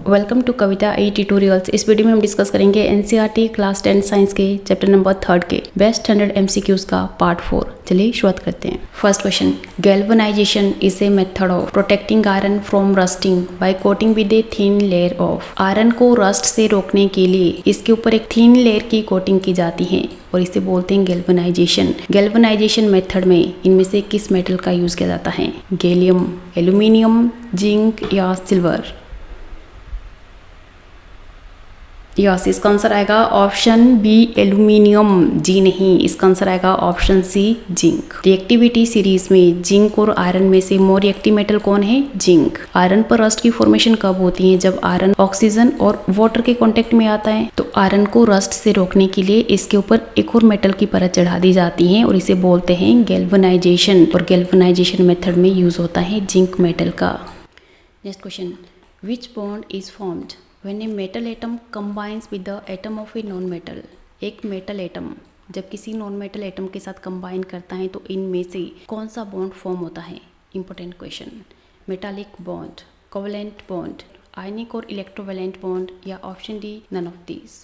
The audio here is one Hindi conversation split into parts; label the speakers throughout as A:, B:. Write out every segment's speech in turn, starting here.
A: Welcome to Kavita e tutorials. इस वीडियो में हम डिस्कस करेंगे एनसीईआरटी क्लास 10 साइंस के चैप्टर नंबर 3 के बेस्ट 100 एमसीक्यूज का पार्ट 4। चलिए शुरुआत करते हैं। First question, galvanization is a method of protecting iron from rusting by coating with a thin layer of. Iron को रस्ट से रोकने के लिए इसके ऊपर एक थिन लेयर की कोटिंग की जाती है और इसे बोलते हैं गैल्वेनाइजेशन। गैल्वेनाइजेशन मेथड में इनमें से किस मेटल का यूज किया जाता है? गैलियम, एल्यूमिनियम, जिंक या सिल्वर? यस, इसका आंसर आएगा ऑप्शन बी एल्यूमिनियम। जी नहीं, इसका आंसर आएगा option C zinc. Reactivity series में जिंक और आयरन में से मोर रिएक्टिव मेटल कौन है? जिंक। आयरन पर रस्ट की फॉर्मेशन कब होती है? जब आयरन ऑक्सीजन और वाटर के कांटेक्ट में आता है। तो आयरन को रस्ट से रोकने के लिए इसके ऊपर एक और मेटल की परत चढ़ा दी जाती है और इसे बोलते हैं गैल्वेनाइजेशन। और गैल्वेनाइजेशन मेथड में यूज होता है जिंक मेटल का। Next question, which bond is formed when a metal atom combines with the atom of a non metal। एक मेटल एटम जब किसी नॉन मेटल एटम के साथ कंबाइन करता है तो इनमें से कौन सा बॉन्ड फॉर्म होता है? Important question. Metallic bond, covalent bond, ionic और इलेक्ट्रोवेलेंट बॉन्ड या option D none of these?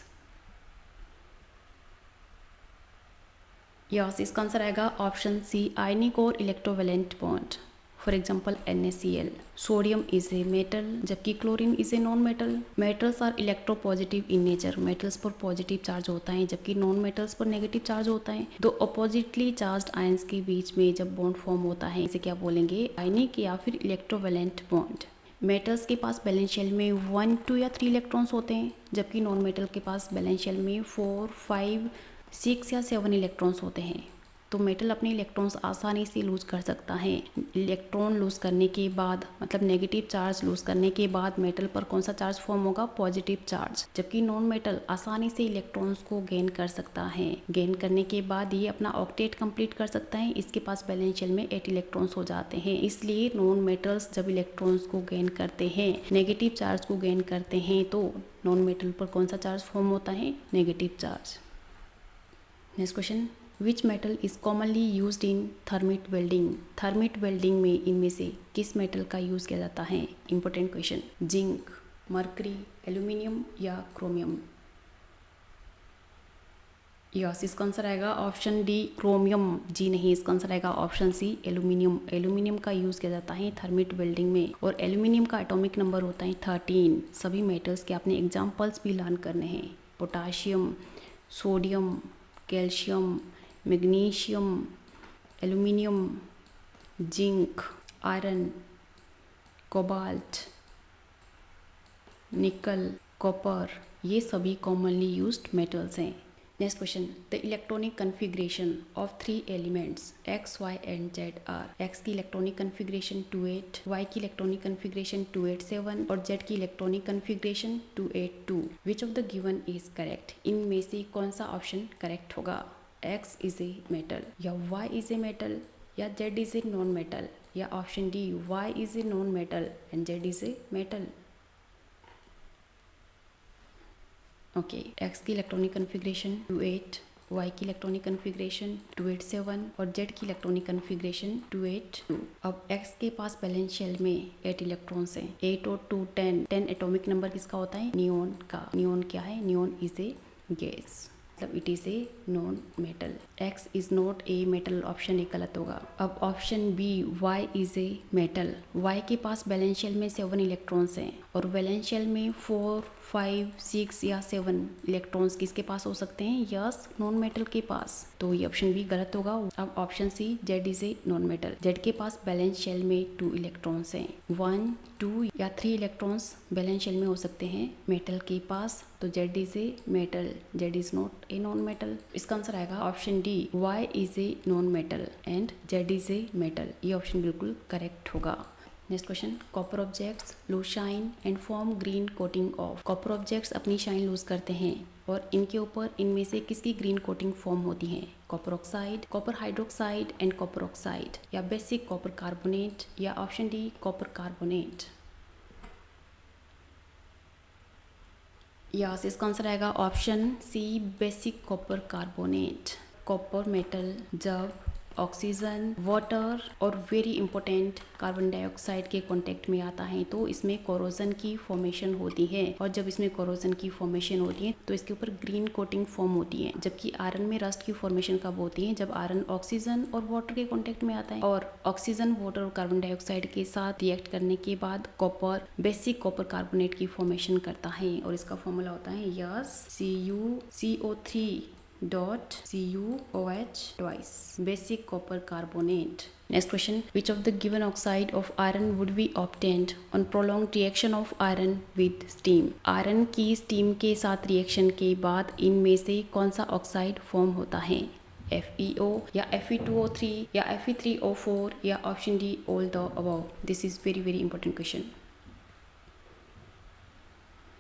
A: Yes, इसका आंसर आएगा ऑप्शन सी आयनिक और electrovalent bond. For example NaCl। Sodium is a metal जबकि chlorine is a non metal. Metals are electropositive in nature. Metals पर पॉजिटिव चार्ज होता है जबकि नॉन मेटल्स पर नेगेटिव चार्ज होता है। दो अपोजिटली चार्ज्ड आयंस के बीच में जब बॉन्ड फॉर्म होता है इसे क्या बोलेंगे? आयनिक या फिर इलेक्ट्रोवेलेंट बॉन्ड। मेटल्स के पास बैलेंस शेल में 1, 2 या 3 इलेक्ट्रॉन्स होते हैं जबकि नॉन मेटल के पास बैलेंस शेल में 4, 5, 6 या 7 इलेक्ट्रॉन्स होते हैं। तो मेटल अपने इलेक्ट्रॉन्स आसानी से लूज कर सकता है। इलेक्ट्रॉन लूज करने के बाद मतलब नेगेटिव चार्ज लूज करने के बाद मेटल पर कौन सा चार्ज फॉर्म होगा? Positive charge. जबकि नॉन मेटल आसानी से इलेक्ट्रॉन्स को गेन कर सकता है। गेन करने के बाद ये अपना ऑक्टेट कंप्लीट कर सकता है। इसके पास बैलेंस शेल में 8 इलेक्ट्रॉन्स हो जाते हैं। इसलिए नॉन मेटल्स जब इलेक्ट्रॉन्स को गेन करते हैं, नेगेटिव चार्ज को गेन करते हैं, तो नॉन मेटल पर कौन सा चार्ज फॉर्म होता है? Negative charge. Next question, which metal is commonly used in thermite welding. Thermite welding में इनमें से किस मेटल का यूज किया जाता है? Important question. Zinc, mercury, aluminium या क्रोमियम? यस, इसका आंसर आएगा ऑप्शन डी क्रोमियम। जी नहीं, इसका आंसर आएगा ऑप्शन सी एल्यूमिनियम। एल्यूमिनियम का यूज किया जाता है थर्मिट वेल्डिंग में और एल्यूमिनियम का एटॉमिक नंबर होता है 13। सभी मेटल्स के आपने एग्जाम्पल्स भी लर्न करने हैं। Potassium, sodium, calcium, magnesium, aluminium, zinc, iron, cobalt, nickel, copper, ये सभी कॉमनली यूज्ड मेटल्स हैं। Next question, the electronic configuration of 3 elements X, Y and Z are. X की इलेक्ट्रॉनिक कन्फिग्रेशन 28, Y की इलेक्ट्रॉनिक कन्फिग्रेशन 287 और Z की electronic configuration 282। Which of the given is correct? इनमें से कौन सा ऑप्शन करेक्ट होगा? X इज ए मेटल या Y इज ए मेटल या Z is a non metal या option D Y is a non metal and Z is a metal? Okay, X की इलेक्ट्रॉनिक कन्फिग्रेशन 28, Y की इलेक्ट्रॉनिक कन्फिग्रेशन 287 और Z की इलेक्ट्रॉनिक कन्फिग्रेशन 282। अब X के पास बैलेंस शेल में 8 इलेक्ट्रॉन्स हैं। 8 और 2 10। 10 एटॉमिक नंबर किसका होता है? नियोन का। नियोन क्या है? नियोन इज ए गैस, मतलब it is a non metal. X is not a metal, option A गलत होगा। अब option B Y is a metal. Y के पास बैलेंस शेल में 7 इलेक्ट्रॉन्स हैं और वैलेंस शेल में 4, 5, 6 या 7 इलेक्ट्रॉन्स किसके पास हो सकते हैं? यस, नॉन मेटल के पास। तो ये ऑप्शन बी गलत होगा। अब option C Z is a non metal. Z के पास बैलेंस शेल में 2 इलेक्ट्रॉन्स हैं। 1, 2 या 3 इलेक्ट्रॉन्स बैलेंस शेल में हो सकते हैं मेटल के पास, तो Z is a metal. Z is not a non metal. इसका आंसर आएगा option D Y is a non metal and Z is a metal. ये ऑप्शन बिल्कुल करेक्ट होगा। Next question, copper objects lose shine and form green coating of. Copper objects अपनी शाइन लूज करते हैं और इनके ऊपर इनमें से किसकी ग्रीन कोटिंग फॉर्म होती है? Copper oxide, copper hydroxide and copper oxide या बेसिक कॉपर कार्बोनेट या option D copper carbonate? Yes, इसका आंसर आएगा option C basic copper carbonate. Copper metal जब ऑक्सीजन, वाटर और वेरी इंपॉर्टेंट कार्बन डाइऑक्साइड के कांटेक्ट में आता है तो इसमें कोरोजन की फॉर्मेशन होती है, और जब इसमें कोरोजन की फॉर्मेशन होती है तो इसके ऊपर ग्रीन कोटिंग फॉर्म होती है। जबकि आयरन में रस्ट की फॉर्मेशन कब होती है? जब आयरन ऑक्सीजन और वाटर के कांटेक्ट में आता है, और ऑक्सीजन, वाटर और कार्बन डाइऑक्साइड के साथ रिएक्ट करने के बाद कॉपर, बेसिक कॉपर कार्बोनेट की फॉर्मेशन करता है, और इसका फॉर्मूला होता है CuCO3 dot CuOH twice, basic copper carbonate. Next question, which of the given oxide of iron would be obtained on prolonged reaction of iron with steam? Iron की स्टीम के साथ रिएक्शन के बाद इनमें से कौन सा ऑक्साइड फॉर्म होता है? FeO या Fe2O3 या Fe3O4 या option D all the above? This is very very important question.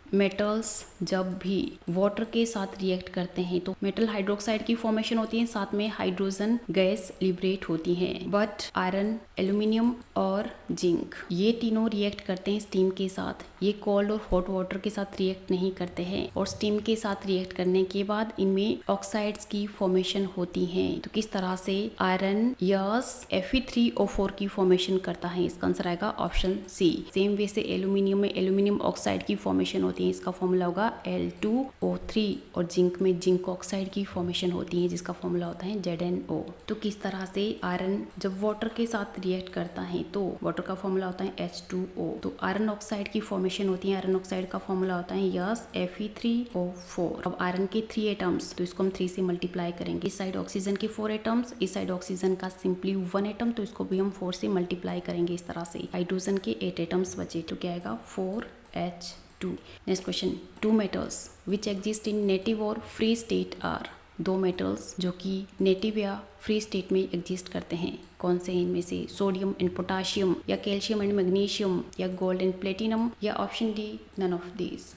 A: Metals जब भी वाटर के साथ रिएक्ट करते हैं तो मेटल हाइड्रोक्साइड की फॉर्मेशन होती है, साथ में हाइड्रोजन गैस लिबरेट होती है। बट आयरन, एल्यूमिनियम और जिंक ये तीनों रिएक्ट करते हैं स्टीम के साथ। ये कोल्ड और हॉट वाटर के साथ रिएक्ट नहीं करते हैं, और स्टीम के साथ रिएक्ट करने के बाद इनमें ऑक्साइड्स की फॉर्मेशन होती है। तो किस तरह से आयरन यस Fe3O4 की फॉर्मेशन करता है? इसका आंसर आएगा ऑप्शन सी। सेम वे से एल्यूमिनियम में एल्यूमिनियम ऑक्साइड की फॉर्मेशन होती है, इसका फॉर्मूला होगा Al2O3, और जिंक में जिंक ऑक्साइड की फॉर्मेशन होती है जिसका फॉर्मूला होता है ZnO। तो किस तरह से आयरन जब वाटर के साथ रिएक्ट करता है तो वाटर का फॉर्मूला होता है H2O। तो आयरन ऑक्साइड की फॉर्मेशन होती है, आयरन ऑक्साइड का फॉर्मूला होता है यस Fe3O4। अब आयरन के 3 एटम्स, तो इसको हम 3 से मल्टीप्लाई करेंगे। इस साइड ऑक्सीजन के 4 एटम्स, इस साइड ऑक्सीजन का सिंपली 1 एटम, तो इसको भी हम 4 से मल्टीप्लाई करेंगे। इस तरह से हाइड्रोजन के 8 एटम्स बचे, तो क्या आएगा 4H2। Next question, 2 metals which exist in native और फ्री स्टेट आर? 2 मेटल्स जो कि नेटिव या फ्री स्टेट में एग्जिस्ट करते हैं, कौन से हैं इनमें से? सोडियम एंड पोटाशियम, या कैल्शियम एंड मैग्नीशियम, या गोल्ड एंड प्लेटिनम, या option D none of these?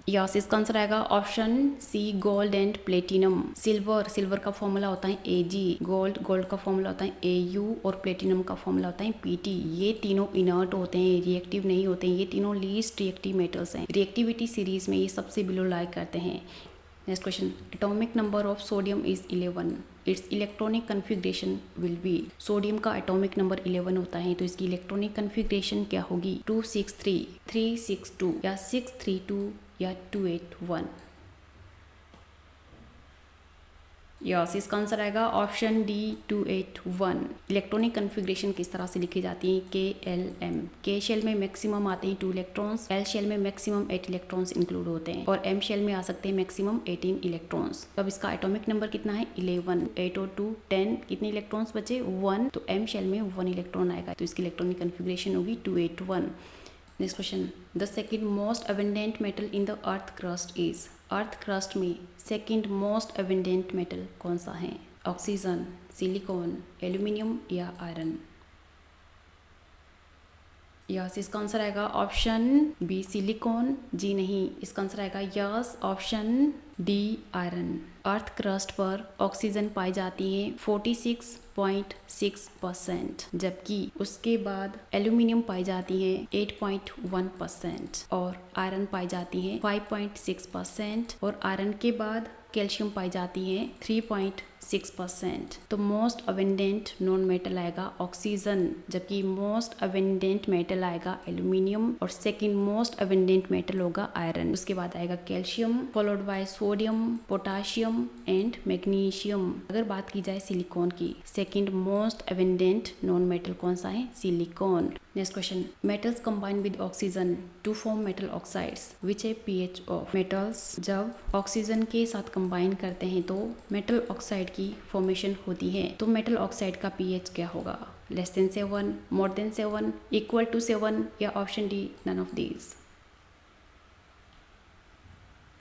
A: Yes, इसका आंसर आएगा option C, gold and platinum. Silver का फॉर्मूला होता है Ag, गोल्ड का फॉर्मूला होता है Au, और प्लेटिनम का फॉर्मूला होता है Pt। ये तीनों इनर्ट होते हैं, रिएक्टिव नहीं होते हैं, ये तीनों लीस्ट रिएक्टिव मेटल्स हैं। रिएक्टिविटी सीरीज में ये सबसे बिलो लाई करते हैं। Next question, atomic number of sodium is 11, it's electronic configuration will be? Sodium का एटॉमिक नंबर 11 होता है, तो इसकी इलेक्ट्रॉनिक कन्फिग्रेशन क्या होगी? 263, 362, या 632, या 281? यस, इसका आंसर आएगा ऑप्शन डी 281। इलेक्ट्रॉनिक कन्फिग्रेशन किस तरह से लिखी जाती है? KLM। K शेल में मैक्सिमम आते हैं 2 इलेक्ट्रॉन्स, L शेल में मैक्सिमम 8 इलेक्ट्रॉन्स इंक्लूड होते हैं, और M शेल में आ सकते हैं मैक्सिमम 18 इलेक्ट्रॉन्स। तो अब इसका एटॉमिक नंबर कितना है? 11। 8 और 2 10, कितने इलेक्ट्रॉन्स बचे? 1, तो M शेल में 1 इलेक्ट्रॉन आएगा, तो इसकी इलेक्ट्रॉनिक कन्फिग्रेशन होगी 281। Next question, the second most abundant metal in the earth crust is? Earth crust में सेकेंड मोस्ट अबेंडेंट मेटल कौन सा है? ऑक्सीजन, सिलिकॉन, एल्यूमिनियम, या आयरन? यस, इसका आंसर आएगा ऑप्शन बी, सिलिकॉन। जी नहीं, इसका आंसर आएगा yes, option D, iron. Earth crust पर ऑक्सीजन पाई जाती है 46.6%, जबकि उसके बाद एल्यूमिनियम पाई जाती है 8.1%, और आयरन पाई जाती है 5.6%, और आयरन के बाद कैल्शियम पाई जाती है 3.6%। तो मोस्ट अबेंडेंट नॉन मेटल आएगा ऑक्सीजन, जबकि मोस्ट अबेंडेंट मेटल आएगा एल्यूमिनियम, और सेकंड मोस्ट अबेंडेंट मेटल होगा आयरन। उसके बाद आएगा calcium, followed by sodium, potassium and magnesium. अगर बात की जाए सिलिकॉन की, second most abundant non metal कौन सा है? Silicon. Next question, metals combine with oxygen to form metal oxides which है pH ऑफ? मेटल्स जब ऑक्सीजन के साथ कंबाइन करते हैं तो मेटल ऑक्साइड की फॉर्मेशन होती है, तो मेटल ऑक्साइड का pH क्या होगा? Less than 7, more than 7, equal to 7, या option D none of these?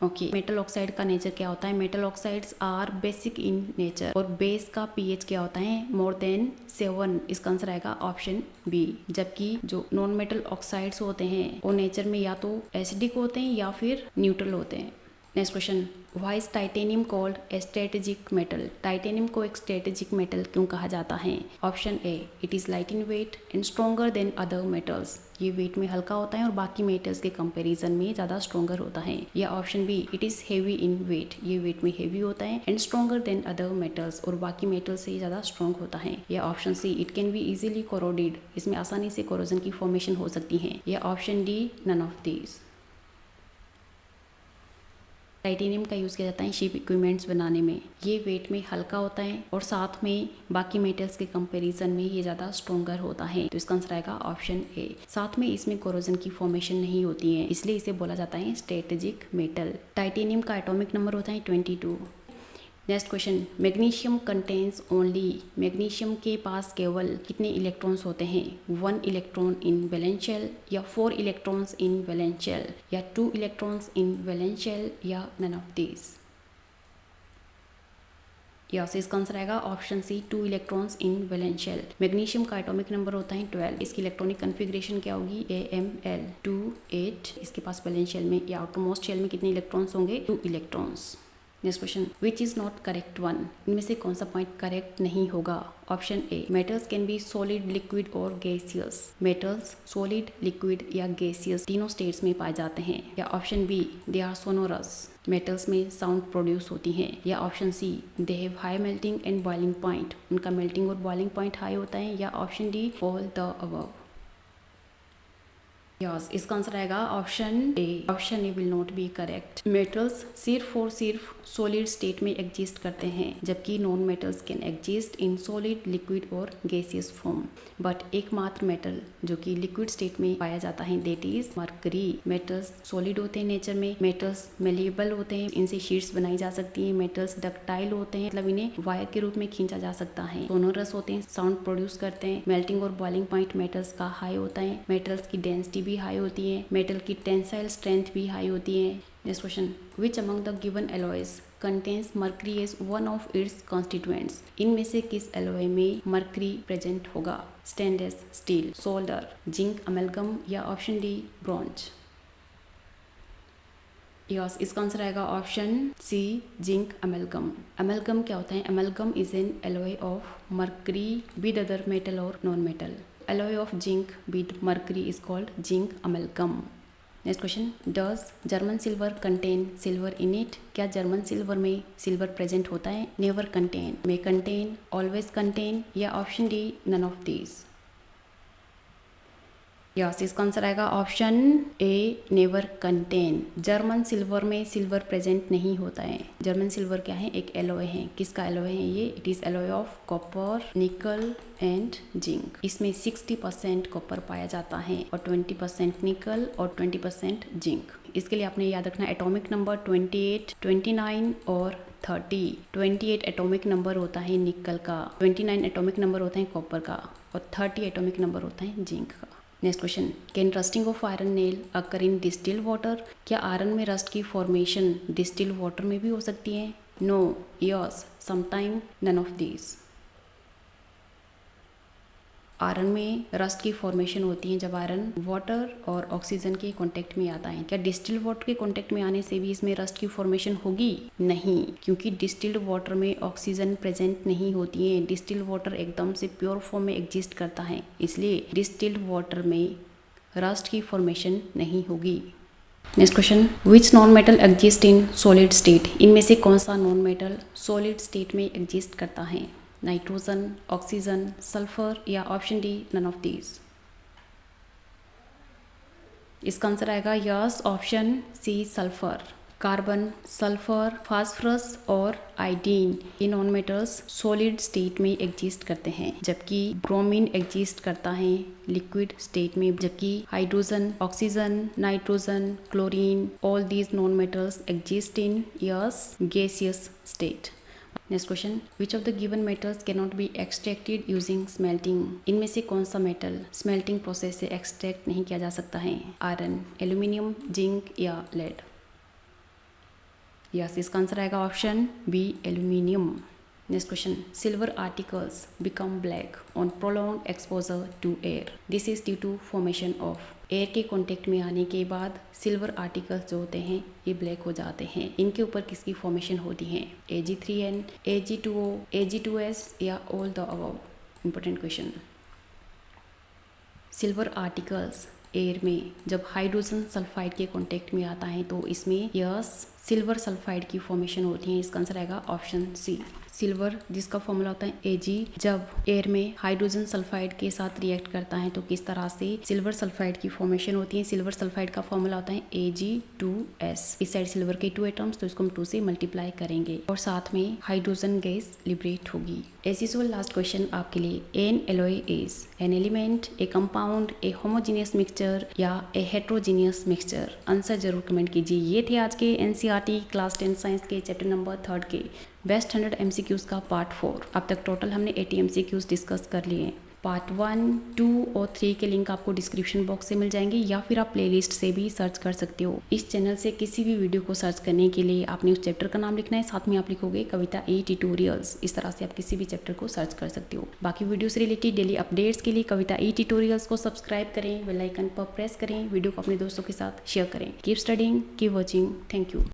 A: Okay, metal oxide का नेचर क्या होता है? Metal oxides are basic in nature, और बेस का pH क्या होता है? More than 7। इसका आंसर आएगा ऑप्शन बी। जबकि जो नॉन मेटल ऑक्साइड्स होते हैं वो नेचर में या तो एसिडिक होते हैं या फिर न्यूट्रल होते हैं। Next question, why is titanium called a strategic metal? Titanium को एक स्ट्रेटेजिक मेटल क्यों कहा जाता है? Option A, it is light in weight and stronger than other metals. ये वेट में हल्का होता है और बाकी मेटल्स के कंपैरिजन में ज़्यादा स्ट्रॉन्गर होता है। या option B, it is heavy in weight, ये वेट में हेवी होता है and stronger than other metals, और बाकी मेटल्स से ज़्यादा स्ट्रॉन्ग होता है। या option C, it can be easily corroded, इसमें आसानी से कोरोजन की फॉर्मेशन हो सकती है। या option D, none of these. Titanium का यूज़ किया जाता है शिप इक्विपमेंट्स बनाने में। ये वेट में हल्का होता है और साथ में बाकी मेटल्स के कंपैरिजन में ये ज़्यादा स्ट्रॉन्गर होता है। तो इसका आंसर आएगा ऑप्शन ए। साथ में इसमें कोरोजन की फॉर्मेशन नहीं होती है, इसलिए इसे बोला जाता है स्ट्रेटेजिक मेटल। टाइटेनियम का एटॉमिक नंबर होता है 22। Next question, magnesium contains only, magnesium के पास केवल कितने इलेक्ट्रॉन्स होते हैं? 1 इलेक्ट्रॉन इन वैलेंस शेल, या 4 इलेक्ट्रॉन्स इन वैलेंस शेल, या 2 इलेक्ट्रॉन्स इन वैलेंस शेल, या नन ऑफ दीज। यस, इसका आंसर आएगा option C, 2 electrons in valence shell. Magnesium का एटॉमिक नंबर होता है 12। इसकी इलेक्ट्रॉनिक कन्फिग्रेशन क्या होगी? AML 2 8। इसके पास वैलेंस शेल में या आउटरमोस्ट शेल में कितने इलेक्ट्रॉन्स होंगे? 2 electrons. Next question, which is not correct one? इनमें से कौन सा पॉइंट करेक्ट नहीं होगा? Option A, metals can be solid, liquid और गैसियस। मेटल्स सॉलिड, लिक्विड या गैसियस तीनों स्टेट्स में पाए जाते हैं। या option B, they are sonorous, metals में साउंड प्रोड्यूस होती हैं। या option C, they have high melting and boiling point, उनका मेल्टिंग और बॉइलिंग पॉइंट हाई होता है। या option D, all the above. Yes, इसका आंसर आएगा option A. Option A will not be correct. Metals सिर्फ और सिर्फ सॉलिड स्टेट में एग्जिस्ट करते हैं, जबकि non metals can exist in solid, liquid और गैसियस फॉर्म। बट एकमात्र मेटल जो कि लिक्विड स्टेट में पाया जाता है, that is mercury. Metals solid होते हैं नेचर में, मेटल्स मेलेबल होते हैं, इनसे शीट्स बनाई जा सकती हैं। मेटल्स डक्टाइल होते हैं, मतलब इन्हें वायर के रूप में खींचा जा सकता है। सोनोरस होते हैं, साउंड प्रोड्यूस करते हैं। मेल्टिंग और बॉइलिंग पॉइंट मेटल्स का हाई होता है। मेटल्स की डेंसिटी भी हाई होती है। मेटल की टेंसाइल स्ट्रेंथ भी हाई होती है। Next question, which among the given alloys contains mercury as one of its constituents? इनमें से किस एलॉय में मर्करी प्रेजेंट होगा? Stainless steel, solder, zinc amalgam, या ऑप्शन डी, ब्रॉन्ज। यस, इसका आंसर आएगा option C, zinc amalgam. Amalgam क्या होता है? Amalgam is an alloy of mercury with other metal और non metal. Alloy of zinc with mercury is called zinc amalgam. Next question, does German silver contain silver in it? क्या जर्मन सिल्वर में सिल्वर प्रेजेंट होता है? Never contain, may contain, always contain, या option D, none of these. Yes, इसका आंसर आएगा option A, never contain. German silver में सिल्वर प्रेजेंट नहीं होता है। जर्मन सिल्वर क्या है? एक एलॉय है। किसका एलॉय है ये? It is alloy of copper, निकल एंड जिंक। इसमें 60% कॉपर पाया जाता है और 20% निकल और 20% जिंक। इसके लिए आपने याद रखना एटॉमिक नंबर 28, 29 और 30। 28 एटॉमिक नंबर होता है निकल का, 29 एटॉमिक नंबर होता है कॉपर का, और 30 एटॉमिक नंबर होता है जिंक का। Next question, can rusting of iron nail occur in distil water? क्या आयरन में रस्ट की फॉर्मेशन डिस्टिल वाटर में भी हो सकती है? No, yes, sometime, none of these. Iron में रस्ट की फॉर्मेशन होती है जब आयरन वाटर और ऑक्सीजन के कांटेक्ट में आता है। क्या डिस्टिल्ड वाटर के कांटेक्ट में आने से भी इसमें रस्ट की फॉर्मेशन होगी? नहीं, क्योंकि डिस्टिल्ड वाटर में ऑक्सीजन प्रेजेंट नहीं होती है। डिस्टिल्ड वाटर एकदम से प्योर फॉर्म में एग्जिस्ट करता है, इसलिए डिस्टिल्ड वाटर में रस्ट की फॉर्मेशन नहीं होगी। Next question, which non metal exist in solid state? इनमें से कौन सा नॉन मेटल सॉलिड स्टेट में एग्जिस्ट करता है? नाइट्रोजन, ऑक्सीजन, सल्फर, या option D, none of these. इसका आंसर आएगा yes, option C, sulphur. Carbon, sulphur, phosphorus और आयोडीन, ये नॉन मेटल्स सॉलिड स्टेट में एग्जिस्ट करते हैं, जबकि ब्रोमीन एग्जिस्ट करता है लिक्विड स्टेट में, जबकि hydrogen, oxygen, nitrogen, chlorine, all these non metals exist in yes gaseous state. Next question, which of the given metals can not be extracted using smelting? इनमें से कौन सा मेटल स्मेल्टिंग प्रोसेस से एक्सट्रैक्ट नहीं किया जा सकता है? आयरन, एल्यूमिनियम, जिंक, या लेड। यस, इसका आंसर आएगा option B, aluminium. Next question, silver articles become black on prolonged exposure to air, this is due to formation of air के कांटेक्ट में आने के बाद सिल्वर आर्टिकल्स जो होते हैं ये ब्लैक हो जाते हैं। इनके ऊपर किसकी फॉर्मेशन होती है? Ag3n, Ag2o, Ag2s या all the above? Important question. Silver articles air में जब हाइड्रोजन सल्फाइड के कांटेक्ट में आता है तो इसमें यस सिल्वर सल्फाइड की फॉर्मेशन होती है। इसका आंसर आएगा ऑप्शन सी। सिल्वर जिसका फॉर्मूला होता है Ag, जब एयर में हाइड्रोजन सल्फाइड के साथ रिएक्ट करता है तो किस तरह से सिल्वर सल्फाइड की फॉर्मेशन होती है? सिल्वर सल्फाइड का फॉर्मूला होता है Ag2s। इस साइड सिल्वर के 2 एटम्स तो इसको हम 2 से मल्टीप्लाई करेंगे और साथ में हाइड्रोजन गैस लिबरेट होगी। एज यूजुअल लास्ट क्वेश्चन आपके लिए, N alloy is an element, A compound, A homogeneous mixture या ए हेट्रोजीनियस मिक्सचर? आंसर जरूर कमेंट कीजिए। ये थे आज के एनसीईआरटी क्लास 10 साइंस के चैप्टर नंबर 3 के बेस्ट 100 MCQs का पार्ट 4। अब तक टोटल हमने 80 MCQs डिस्कस कर लिए हैं। पार्ट 1, 2 और 3 के लिंक आपको डिस्क्रिप्शन बॉक्स से मिल जाएंगे या फिर आप प्लेलिस्ट से भी सर्च कर सकते हो। इस चैनल से किसी भी वीडियो को सर्च करने के लिए आपने उस चैप्टर का नाम लिखना है, साथ में आप लिखोगे कविता ई ट्यूटोरियल्स। इस तरह से आप किसी भी चैप्टर को सर्च कर सकते हो। बाकी वीडियो से रिलेटेड डेली अपडेट्स के लिए कविता ई ट्यूटोरियल्स को सब्सक्राइब करें, बेल आइकन पर प्रेस करें, वीडियो को अपने दोस्तों के साथ शेयर करें। Keep studying, keep watching. Thank you.